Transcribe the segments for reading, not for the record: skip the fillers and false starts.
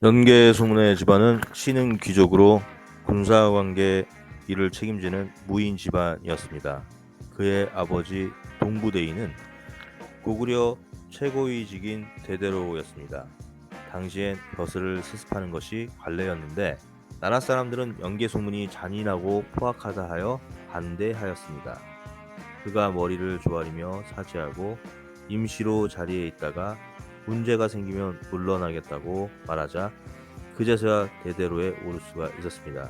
연개 소문의 집안은 신흥 귀족으로 군사관계 일을 책임지는 무인 집안이었습니다. 그의 아버지 동부대인은 고구려 최고위직인 대대로였습니다. 당시엔 벼슬을 세습하는 것이 관례였는데 나라 사람들은 연개 소문이 잔인하고 포악하다 하여 반대하였습니다. 그가 머리를 조아리며 사죄하고 임시로 자리에 있다가 문제가 생기면 물러나겠다고 말하자 그제서야 대대로에 오를 수가 있었습니다.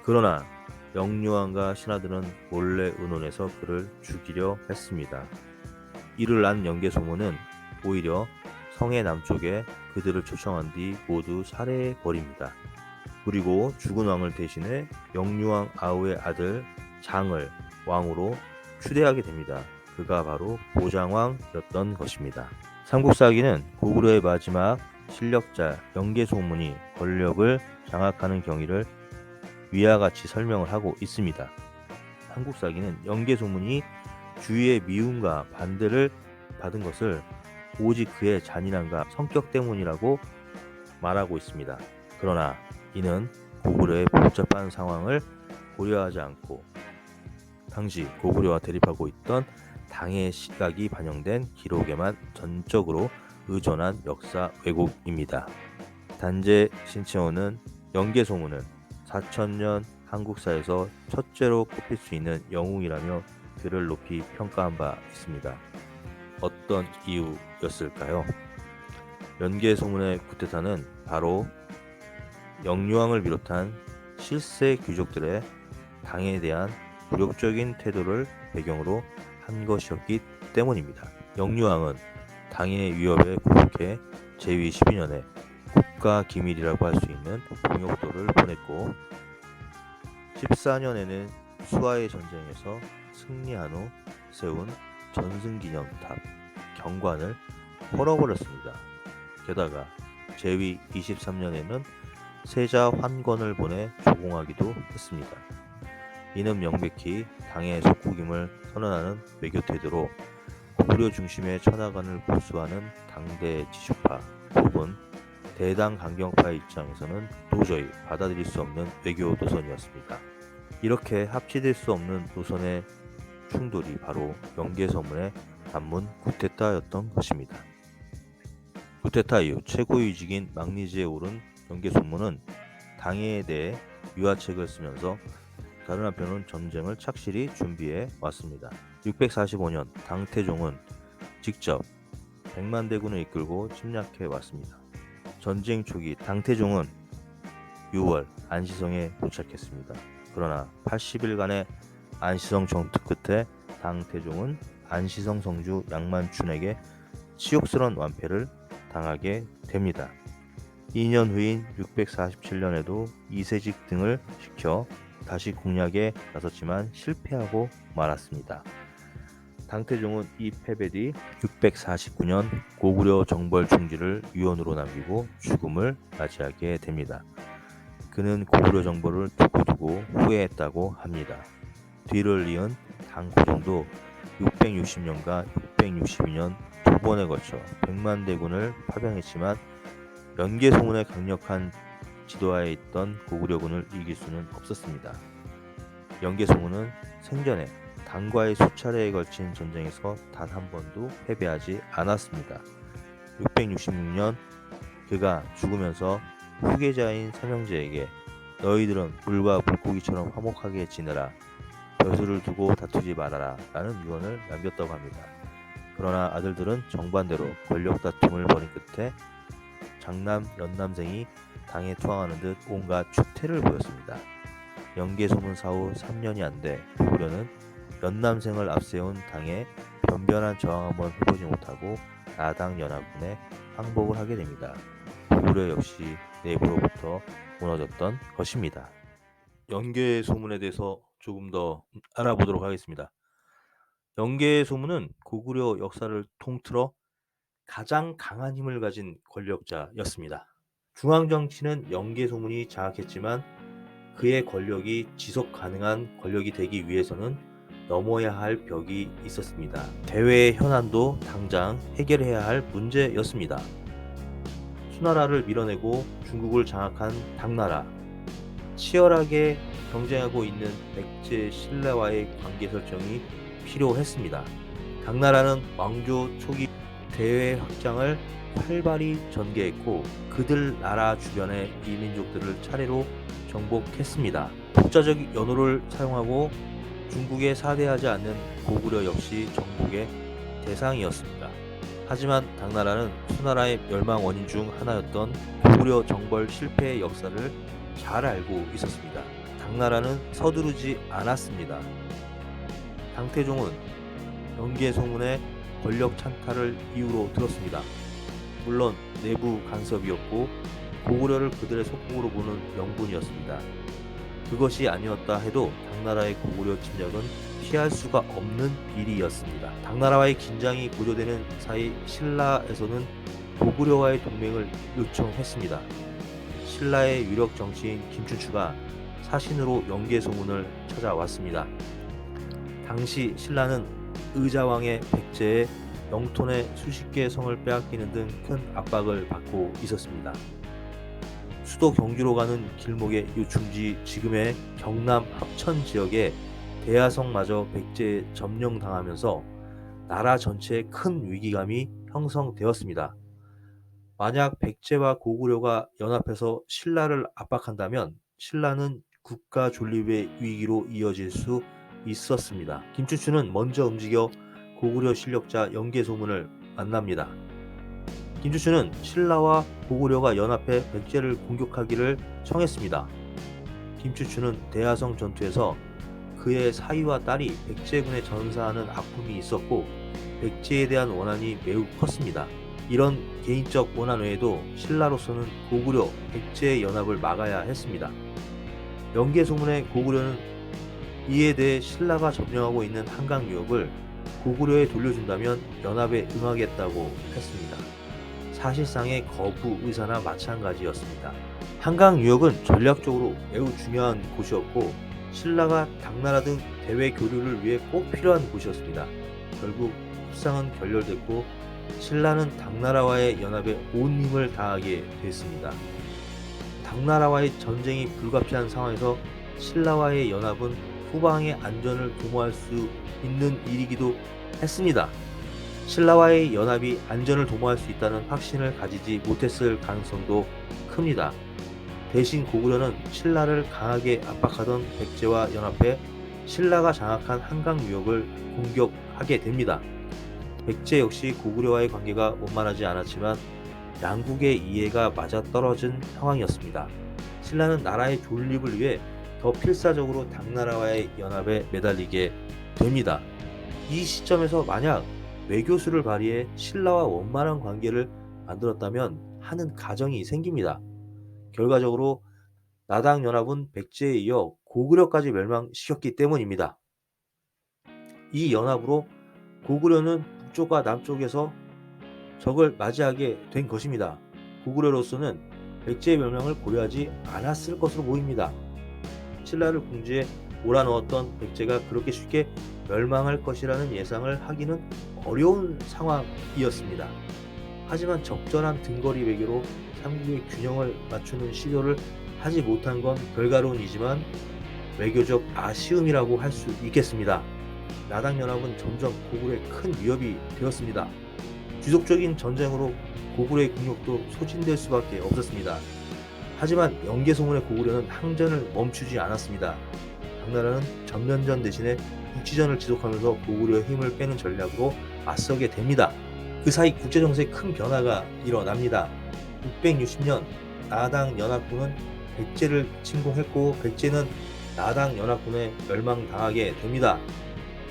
그러나 영유아과 신하들은 몰래 의논해서 그를 죽이려 했습니다. 이를 안 연개 소문은 오히려 성의 남쪽에 그들을 초청한 뒤 모두 살해해 버립니다. 그리고 죽은 왕을 대신해 영유왕 아우의 아들 장을 왕으로 추대하게 됩니다. 그가 바로 보장왕이었던 것입니다. 삼국사기는 고구려의 마지막 실력자 연개소문이 권력을 장악하는 경위를 위와 같이 설명을 하고 있습니다. 삼국사기는 연개소문이 주위의 미움과 반대를 받은 것을 오직 그의 잔인함과 성격 때문이라고 말하고 있습니다. 그러나 이는 고구려의 복잡한 상황을 고려하지 않고 당시 고구려와 대립하고 있던 당의 시각이 반영된 기록에만 전적으로 의존한 역사 왜곡입니다. 단재 신채호는 연개소문은 4000년 한국사에서 첫째로 꼽힐 수 있는 영웅이라며 그를 높이 평가한 바 있습니다. 어떤 이유였을까요? 연개소문의 쿠데타는 바로 영유왕을 비롯한 실세 귀족들의 당에 대한 굴욕적인 태도를 배경으로 한 것이었기 때문입니다. 영유왕은 당의 위협에 굴복해 제위 12년에 국가 기밀이라고 할 수 있는 봉욕도를 보냈고 14년에는 수하의 전쟁에서 승리한 후 세운 전승기념탑 경관을 헐어버렸습니다. 게다가 제위 23년에는 세자 환권을 보내 조공하기도 했습니다. 이는 명백히 당의 속국임을 선언하는 외교 태도로 고구려 중심의 천하관을 보수하는 당대 지주파 혹은 대당 강경파의 입장에서는 도저히 받아들일 수 없는 외교 노선이었습니다. 이렇게 합치될 수 없는 노선의 충돌이 바로 연개소문의 단문 쿠데타였던 것입니다. 쿠데타 이후 최고위직인 망리지에 오른 연개소문은 당해에 대해 유화책을 쓰면서 다른 한편은 전쟁을 착실히 준비해 왔습니다. 645년 당태종은 직접 100만 대군을 이끌고 침략해 왔습니다. 전쟁 초기 당태종은 6월 안시성에 도착했습니다. 그러나 80일간의 안시성 정투 끝에 당태종은 안시성 성주 양만춘에게 치욕스러운 완패를 당하게 됩니다. 2년 후인 647년에도 이세직 등을 시켜 다시 공략에 나섰지만 실패하고 말았습니다. 당태종은 이 패배 뒤 649년 고구려 정벌 중지를 유언으로 남기고 죽음을 맞이하게 됩니다. 그는 고구려 정벌을 두고두고 후회했다고 합니다. 뒤를 이은 당고종도 660년과 662년 두 번에 걸쳐 100만 대군을 파병했지만 연개소문의 강력한 지도하에 있던 고구려군을 이길 수는 없었습니다. 연개소문은 생전에 당과의 수차례에 걸친 전쟁에서 단 한 번도 패배하지 않았습니다. 666년 그가 죽으면서 후계자인 삼형제에게 너희들은 물과 물고기처럼 화목하게 지내라. 벼슬을 두고 다투지 말아라 라는 유언을 남겼다고 합니다. 그러나 아들들은 정반대로 권력 다툼을 벌인 끝에 장남 연남생이 당에 투항하는 듯 온갖 추태를 보였습니다. 연개소문 사후 3년이 안 돼 고구려는 연남생을 앞세운 당에 변변한 저항 한번 해보지 못하고 나당 연합군에 항복을 하게 됩니다. 고구려 역시 내부로부터 무너졌던 것입니다. 연개소문에 대해서 조금 더 알아보도록 하겠습니다. 연개소문은 고구려 역사를 통틀어 가장 강한 힘을 가진 권력자였습니다. 중앙정치는 연개소문이 장악했지만 그의 권력이 지속 가능한 권력이 되기 위해서는 넘어야 할 벽이 있었습니다. 대외의 현안도 당장 해결해야 할 문제였습니다. 수나라를 밀어내고 중국을 장악한 당나라, 치열하게 경쟁하고 있는 백제 신라와의 관계 설정이 필요했습니다. 당나라는 왕조 초기 대외 확장을 활발히 전개했고 그들 나라 주변의 이민족들을 차례로 정복했습니다. 독자적 연호를 사용하고 중국에 사대하지 않는 고구려 역시 정복의 대상이었습니다. 하지만 당나라는 수나라의 멸망 원인 중 하나였던 고구려 정벌 실패의 역사를 잘 알고 있었습니다. 당나라는 서두르지 않았습니다. 당태종은 영계소문의 권력 찬탈을 이유로 들었습니다. 물론 내부 간섭이었고 고구려를 그들의 속국으로 보는 명분이었습니다. 그것이 아니었다 해도 당나라의 고구려 침략은 피할 수가 없는 비리였습니다. 당나라와의 긴장이 고조되는 사이 신라에서는 고구려와의 동맹을 요청했습니다. 신라의 유력 정치인 김춘추가 사신으로 영계소문을 찾아왔습니다. 당시 신라는 의자왕의 백제에 영토내 수십 개의 성을 빼앗기는 등 큰 압박을 받고 있었습니다. 수도 경주로 가는 길목의 요충지 지금의 경남 합천 지역에 대하성마저 백제에 점령당하면서 나라 전체에 큰 위기감이 형성되었습니다. 만약 백제와 고구려가 연합해서 신라를 압박한다면 신라는 국가 존립의 위기로 이어질 수 있었습니다. 김춘추는 먼저 움직여 고구려 실력자 영계소문을 만납니다. 김춘추는 신라와 고구려가 연합해 백제를 공격하기를 청했습니다. 김춘추는 대하성 전투에서 그의 사위와 딸이 백제군에 전사하는 아픔이 있었고 백제에 대한 원한이 매우 컸습니다. 이런 개인적 원한 외에도 신라로서는 고구려, 백제의 연합을 막아야 했습니다. 영계소문의 고구려는 이에 대해 신라가 점령하고 있는 한강 유역을 고구려에 돌려준다면 연합에 응하겠다고 했습니다. 사실상의 거부 의사나 마찬가지였습니다. 한강 유역은 전략적으로 매우 중요한 곳이었고 신라가 당나라 등 대외 교류를 위해 꼭 필요한 곳이었습니다. 결국 협상은 결렬됐고 신라는 당나라와의 연합에 온 힘을 다하게 됐습니다. 당나라와의 전쟁이 불가피한 상황에서 신라와의 연합은 후방의 안전을 도모할 수 있는 일이기도 했습니다. 신라와의 연합이 안전을 도모할 수 있다는 확신을 가지지 못했을 가능성도 큽니다. 대신 고구려는 신라를 강하게 압박하던 백제와 연합해 신라가 장악한 한강 유역을 공격하게 됩니다. 백제 역시 고구려와의 관계가 원만하지 않았지만 양국의 이해가 맞아떨어진 상황이었습니다. 신라는 나라의 존립을 위해 더 필사적으로 당나라와의 연합에 매달리게 됩니다. 이 시점에서 만약 외교수를 발휘해 신라와 원만한 관계를 만들었다면 하는 가정이 생깁니다. 결과적으로 나당연합은 백제에 이어 고구려까지 멸망시켰기 때문입니다. 이 연합으로 고구려는 북쪽과 남쪽에서 적을 맞이하게 된 것입니다. 고구려로서는 백제의 멸망을 고려하지 않았을 것으로 보입니다. 신라를 궁지에 몰아넣었던 백제가 그렇게 쉽게 멸망할 것이라는 예상을 하기는 어려운 상황이었습니다. 하지만 적절한 등거리 외교로 삼국의 균형을 맞추는 시도를 하지 못한 건 결과론이지만 외교적 아쉬움이라고 할 수 있겠습니다. 나당연합은 점점 고구려에 큰 위협이 되었습니다. 지속적인 전쟁으로 고구려의 국력도 소진될 수밖에 없었습니다. 하지만 영계소문의 고구려는 항전을 멈추지 않았습니다. 당나라는 전면전 대신에 국지전을 지속하면서 고구려의 힘을 빼는 전략으로 맞서게 됩니다. 그 사이 국제정세에 큰 변화가 일어납니다. 660년 나당연합군은 백제를 침공했고 백제는 나당연합군에 멸망당하게 됩니다.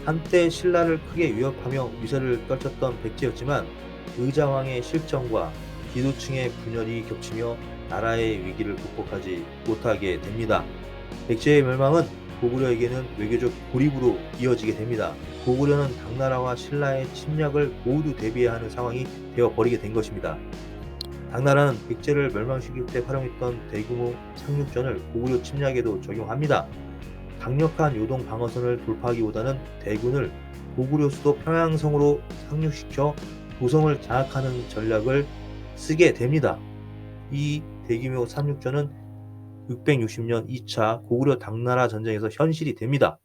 한때 신라를 크게 위협하며 위세를 떨쳤던 백제였지만 의자왕의 실정과 기도층의 분열이 겹치며 나라의 위기를 극복하지 못하게 됩니다. 백제의 멸망은 고구려에게는 외교적 고립으로 이어지게 됩니다. 고구려는 당나라와 신라의 침략을 모두 대비해야 하는 상황이 되어버리게 된 것입니다. 당나라는 백제를 멸망시킬 때 활용했던 대규모 상륙전을 고구려 침략에도 적용합니다. 강력한 요동 방어선을 돌파하기보다는 대군을 고구려 수도 평양성으로 상륙시켜 도성을 장악하는 전략을 쓰게 됩니다. 이 대규모 삼육전은 660년 2차 고구려 당나라 전쟁에서 현실이 됩니다.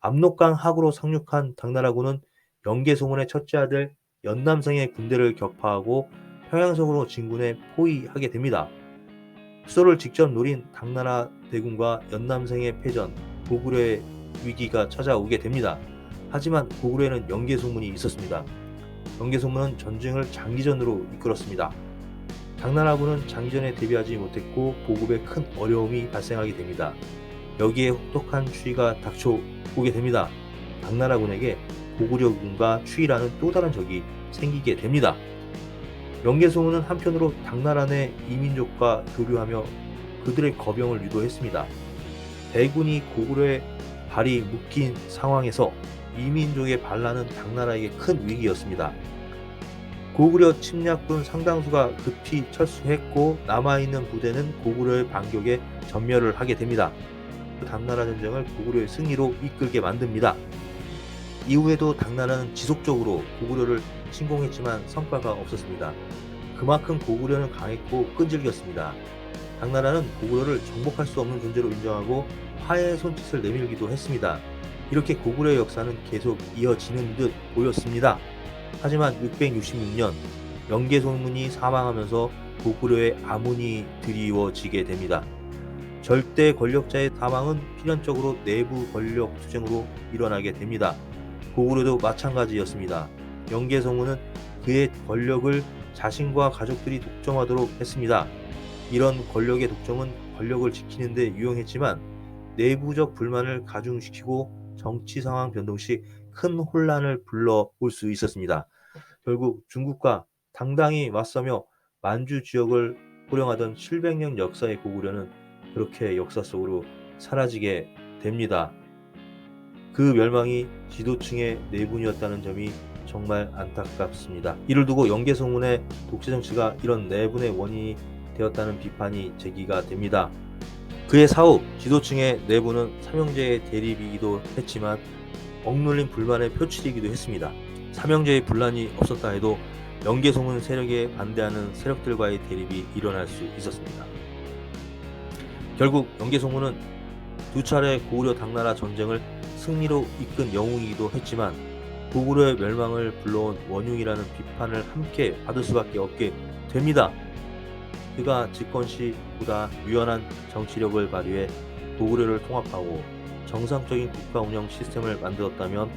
압록강 하구로 상륙한 당나라군은 영계소문의 첫째 아들 연남성의 군대를 격파하고 평양성으로 진군해 포위하게 됩니다. 수도를 직접 노린 당나라 대군과 연남성의 패전, 고구려의 위기가 찾아오게 됩니다. 하지만 고구려에는 영계소문이 있었습니다. 영계소문은 전쟁을 장기전으로 이끌었습니다. 당나라군은 장기전에 대비하지 못했고 보급에 큰 어려움이 발생하게 됩니다. 여기에 혹독한 추위가 닥쳐오게 됩니다. 당나라군에게 고구려군과 추위라는 또 다른 적이 생기게 됩니다. 영계소문은 한편으로 당나라 내 이민족과 교류하며 그들의 거병을 유도했습니다. 대군이 고구려의 발이 묶인 상황에서 이민족의 반란은 당나라에게 큰 위기였습니다. 고구려 침략군 상당수가 급히 철수했고 남아있는 부대는 고구려의 반격에 전멸을 하게 됩니다. 당나라 전쟁을 고구려의 승리로 이끌게 만듭니다. 이후에도 당나라는 지속적으로 고구려를 침공했지만 성과가 없었습니다. 그만큼 고구려는 강했고 끈질겼습니다. 당나라는 고구려를 정복할 수 없는 존재로 인정하고 화해의 손짓을 내밀기도 했습니다. 이렇게 고구려의 역사는 계속 이어지는 듯 보였습니다. 하지만 666년 영계소문이 사망하면서 고구려의 아문이 드리워지게 됩니다. 절대 권력자의 사망은 필연적으로 내부 권력 투쟁으로 일어나게 됩니다. 고구려도 마찬가지였습니다. 영계소문은 그의 권력을 자신과 가족들이 독점하도록 했습니다. 이런 권력의 독점은 권력을 지키는 데 유용했지만 내부적 불만을 가중시키고 정치 상황 변동 시 큰 혼란을 불러올 수 있었습니다. 결국 중국과 당당히 맞서며 만주 지역을 호령하던 700년 역사의 고구려는 그렇게 역사 속으로 사라지게 됩니다. 그 멸망이 지도층의 내분이었다는 점이 정말 안타깝습니다. 이를 두고 영계소문의 독재 정치가 이런 내분의 원인이 되었다는 비판이 제기가 됩니다. 그의 사후 지도층의 내분은 삼형제의 대립이기도 했지만 억눌린 불만의 표출이기도 했습니다. 삼형제의 분란이 없었다 해도 영계소문 세력에 반대하는 세력들과의 대립이 일어날 수 있었습니다. 결국 영계소문은 두 차례 고구려 당나라 전쟁을 승리로 이끈 영웅이기도 했지만 고구려의 멸망을 불러온 원흉이라는 비판을 함께 받을 수밖에 없게 됩니다. 그가 집권 시 보다 유연한 정치력을 발휘해 고구려를 통합하고 정상적인 국가 운영 시스템을 만들었다면,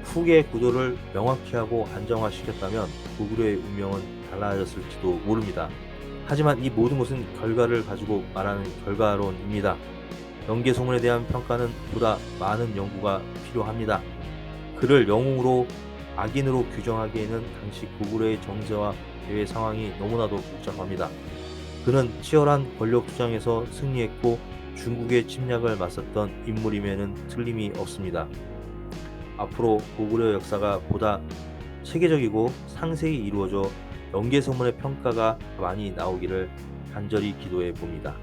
후계 구도를 명확히 하고 안정화시켰다면 고구려의 운명은 달라졌을지도 모릅니다. 하지만 이 모든 것은 결과를 가지고 말하는 결과론입니다. 영계소문에 대한 평가는 보다 많은 연구가 필요합니다. 그를 영웅으로 악인으로 규정하기에는 당시 고구려의 정세와 대외 상황이 너무나도 복잡합니다. 그는 치열한 권력 투쟁에서 승리했고 중국의 침략을 맞섰던 인물임에는 틀림이 없습니다. 앞으로 고구려 역사가 보다 체계적이고 상세히 이루어져 영계소문의 평가가 많이 나오기를 간절히 기도해 봅니다.